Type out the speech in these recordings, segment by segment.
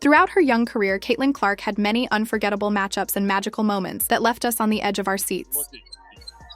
Throughout her young career, Caitlin Clark had many unforgettable matchups and magical moments that left us on the edge of our seats.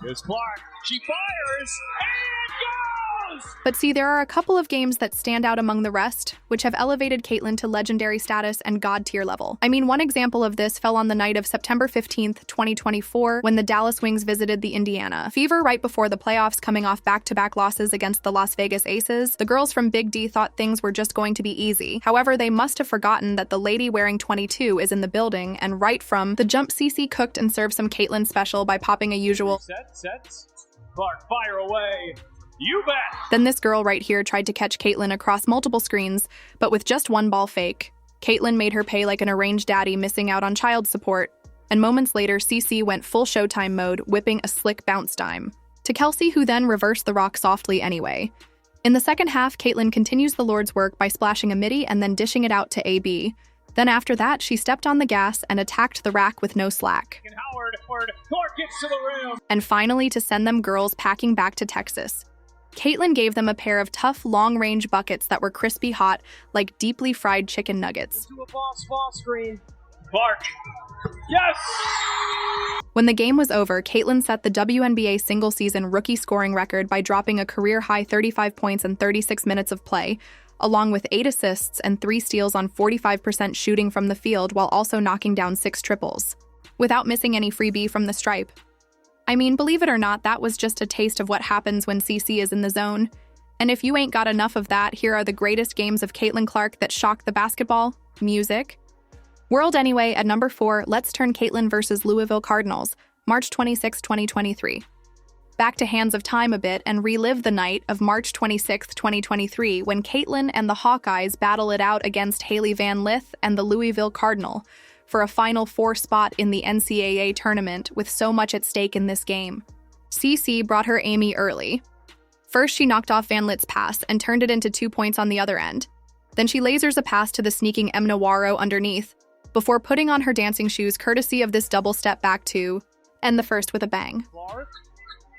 Here's Clark. She fires, and it goes! But see, there are a couple of games that stand out among the rest, which have elevated Caitlin to legendary status and god-tier level. I mean, one example of this fell on the night of September 15th, 2024, when the Dallas Wings visited the Indiana Fever right before the playoffs, coming off back-to-back losses against the Las Vegas Aces. The girls from Big D thought things were just going to be easy. However, they must have forgotten that the lady wearing 22 is in the building, and right from the jump, CC cooked and served some Caitlin special by popping a usual Sets. Clark, fire away. You bet! Then this girl right here tried to catch Caitlin across multiple screens, but with just one ball fake. Caitlin made her pay like an arranged daddy missing out on child support, and moments later, CC went full Showtime mode, whipping a slick bounce dime to Kelsey, who then reversed the rock softly anyway. In the second half, Caitlin continues the Lord's work by splashing a midi and then dishing it out to AB. Then after that, she stepped on the gas and attacked the rack with no slack. And Howard, Clark gets to the rim. And finally, to send them girls packing back to Texas, Caitlin gave them a pair of tough, long-range buckets that were crispy hot, like deeply fried chicken nuggets. To a ball screen. Clark. Yes! When the game was over, Caitlin set the WNBA single-season rookie scoring record by dropping a career-high 35 points in 36 minutes of play, along with 8 assists and 3 steals on 45% shooting from the field, while also knocking down 6 triples, without missing any freebie from the stripe. I mean, believe it or not, that was just a taste of what happens when CC is in the zone. And if you ain't got enough of that, here are the greatest games of Caitlin Clark that shocked the basketball music world. Anyway, at number 4, let's turn Caitlin versus Louisville Cardinals, March 26, 2023. Back to Hands of Time a bit and relive the night of March 26, 2023, when Caitlin and the Hawkeyes battle it out against Haley Van Lith and the Louisville Cardinal for a Final Four spot in the NCAA tournament, with so much at stake in this game. CC brought her Amy early. First, she knocked off Van Lit's pass and turned it into 2 points on the other end. Then she lasers a pass to the sneaking M. Nawarro underneath, before putting on her dancing shoes courtesy of this double step back two, and the first with a bang. Clark.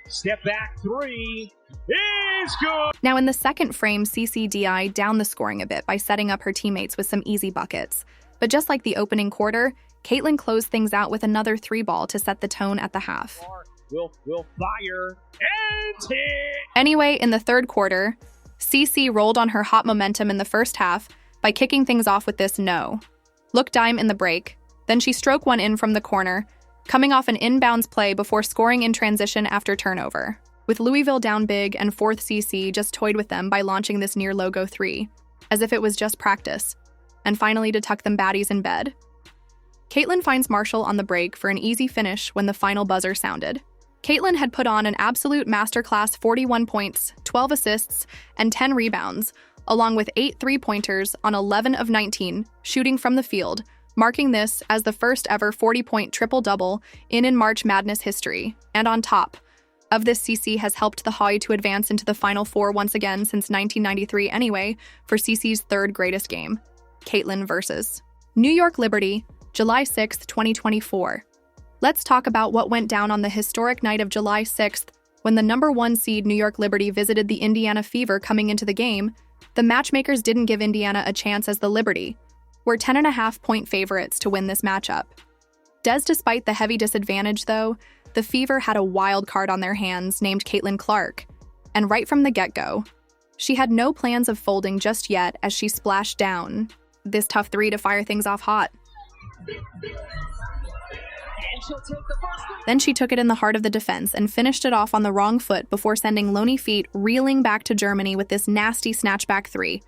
Step back 3 is good. Now in the second frame, CCDI down the scoring a bit by setting up her teammates with some easy buckets. But just like the opening quarter, Caitlin closed things out with another 3-ball to set the tone at the half. Clark will fire and hit. Anyway, in the third quarter, CC rolled on her hot momentum in the first half by kicking things off with this look dime in the break. Then she stroked one in from the corner, coming off an inbounds play before scoring in transition after turnover. With Louisville down big and fourth, CC just toyed with them by launching this near logo 3, as if it was just practice, and finally to tuck them baddies in bed. Caitlin finds Marshall on the break for an easy finish when the final buzzer sounded. Caitlin had put on an absolute masterclass: 41 points, 12 assists, and 10 rebounds, along with 8 3-pointers on 11 of 19, shooting from the field, marking this as the first ever 40-point triple-double in March Madness history. And on top of this, CC has helped the Hawaii to advance into the Final Four once again since 1993 anyway, for CC's third greatest game. Caitlin versus New York Liberty, July 6, 2024. Let's talk about what went down on the historic night of July 6th, when the number 1 seed New York Liberty visited the Indiana Fever. Coming into the game, the matchmakers didn't give Indiana a chance, as the Liberty were 10.5-point favorites to win this matchup. Despite the heavy disadvantage, though, the Fever had a wild card on their hands named Caitlin Clark, and right from the get-go, she had no plans of folding just yet, as she splashed down this tough 3 to fire things off hot. Then she took it in the heart of the defense and finished it off on the wrong foot before sending Loney Feet reeling back to Germany with this nasty snatchback 3.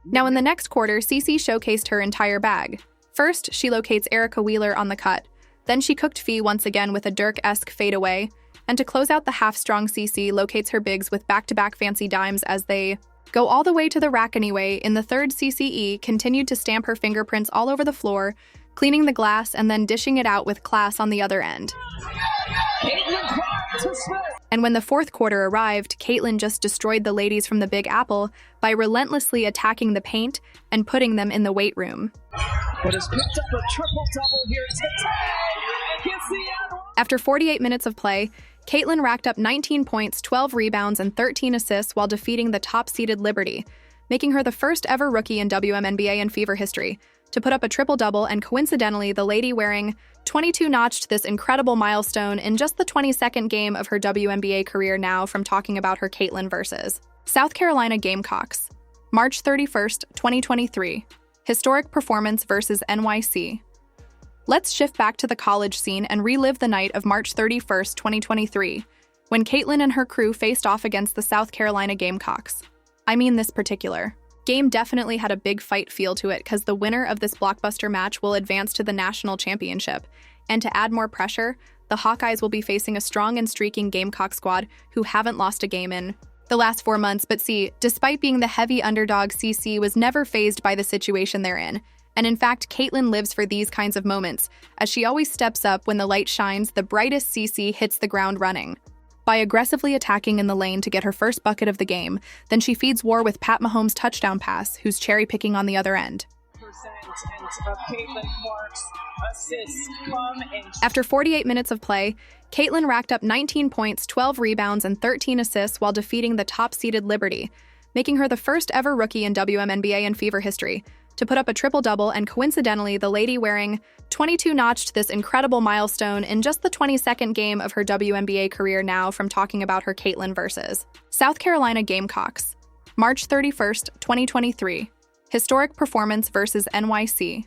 Now in the next quarter, CC showcased her entire bag. First, she locates Erica Wheeler on the cut. Then she cooked Fee once again with a Dirk-esque fadeaway. And to close out the half-strong, CC locates her bigs with back-to-back fancy dimes as they go all the way to the rack anyway. In the third, CCE continued to stamp her fingerprints all over the floor, cleaning the glass and then dishing it out with class on the other end. And when the fourth quarter arrived, Caitlin just destroyed the ladies from the Big Apple by relentlessly attacking the paint and putting them in the weight room. But has picked up a triple-double here today. After 48 minutes of play, Caitlin racked up 19 points, 12 rebounds, and 13 assists while defeating the top-seeded Liberty. making her the first ever rookie in WNBA and Fever history to put up a triple-double, and coincidentally, the lady wearing 22 notched this incredible milestone in just the 22nd game of her WNBA career now from talking about her Caitlin versus South Carolina Gamecocks. March 31st, 2023. Historic performance versus NYC. Let's shift back to the college scene and relive the night of March 31st, 2023, when Caitlin and her crew faced off against the South Carolina Gamecocks. I mean, this particular game definitely had a big fight feel to it because the winner of this blockbuster match will advance to the national championship. And to add more pressure, the Hawkeyes will be facing a strong and streaking Gamecock squad who haven't lost a game in the last 4 months. But see, despite being the heavy underdog, CC was never fazed by the situation they're in. And in fact, Caitlin lives for these kinds of moments, as she always steps up when the light shines. The brightest CC hits the ground running by aggressively attacking in the lane to get her first bucket of the game. Then she feeds war with Pat Mahomes' touchdown pass, who's cherry-picking on the other end. After 48 minutes of play, Caitlin racked up 19 points, 12 rebounds, and 13 assists while defeating the top-seeded Liberty, making her the first ever rookie in WNBA and Fever history to put up a triple-double, and coincidentally, the lady wearing 22 notched this incredible milestone in just the 22nd game of her WNBA career now from talking about her Caitlin versus South Carolina Gamecocks. March 31st, 2023. Historic performance versus NYC.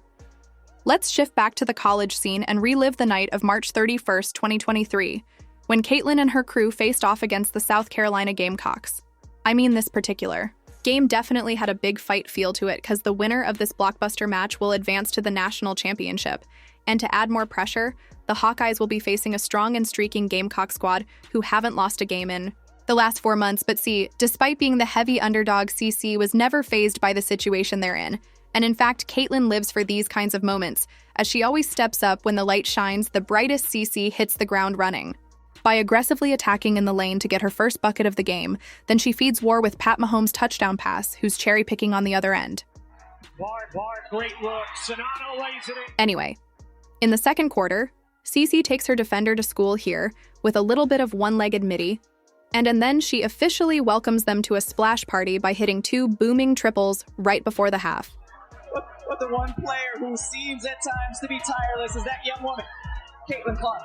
Let's shift back to the college scene and relive the night of March 31st, 2023, when Caitlin and her crew faced off against the South Carolina Gamecocks. I mean, this particular game definitely had a big fight feel to it because the winner of this blockbuster match will advance to the national championship. And to add more pressure, the Hawkeyes will be facing a strong and streaking Gamecock squad who haven't lost a game in the last 4 months. But see, despite being the heavy underdog, CC was never fazed by the situation they're in. And in fact, Caitlin lives for these kinds of moments, as she always steps up when the light shines. The brightest CC hits the ground running by aggressively attacking in the lane to get her first bucket of the game. Then she feeds war with Pat Mahomes' touchdown pass, who's cherry-picking on the other end. Great look. Sonata lays it in. Anyway, in the second quarter, CC takes her defender to school here with a little bit of one-legged midi, and then she officially welcomes them to a splash party by hitting 2 booming triples right before the half. But the one player who seems at times to be tireless is that young woman, Caitlin Clark.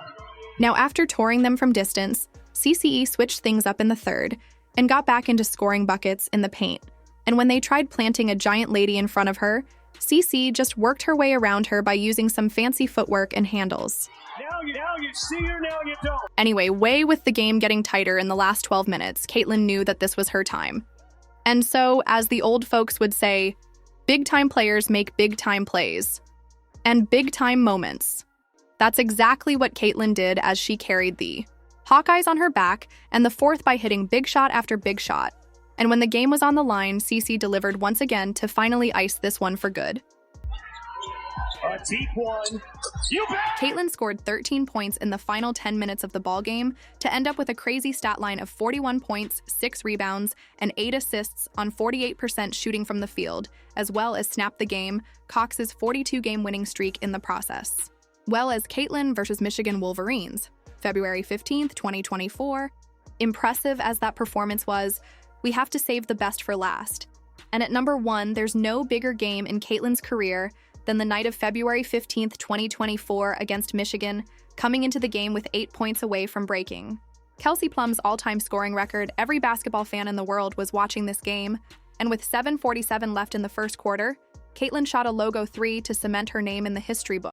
Now, after touring them from distance, CCE switched things up in the third and got back into scoring buckets in the paint. And when they tried planting a giant lady in front of her, CC just worked her way around her by using some fancy footwork and handles. Now you see her, now you don't. Anyway, way with the game getting tighter in the last 12 minutes, Caitlin knew that this was her time. And so, as the old folks would say, big-time players make big-time plays. And big-time moments. That's exactly what Caitlin did as she carried the Hawkeyes on her back, and the fourth by hitting big shot after big shot. And when the game was on the line, CC delivered once again to finally ice this one for good. A deep one. You bet! Caitlin scored 13 points in the final 10 minutes of the ballgame to end up with a crazy stat line of 41 points, 6 rebounds, and 8 assists on 48% shooting from the field, as well as snap the game, Cox's 42-game winning streak in the process. Well as Caitlin versus Michigan Wolverines, February 15th, 2024. Impressive as that performance was, we have to save the best for last. And at number 1, there's no bigger game in Caitlin's career than the night of February 15th, 2024 against Michigan, coming into the game with 8 points away from breaking Kelsey Plum's all-time scoring record. Every basketball fan in the world was watching this game, and with 7:47 left in the first quarter, Caitlin shot a logo 3 to cement her name in the history book.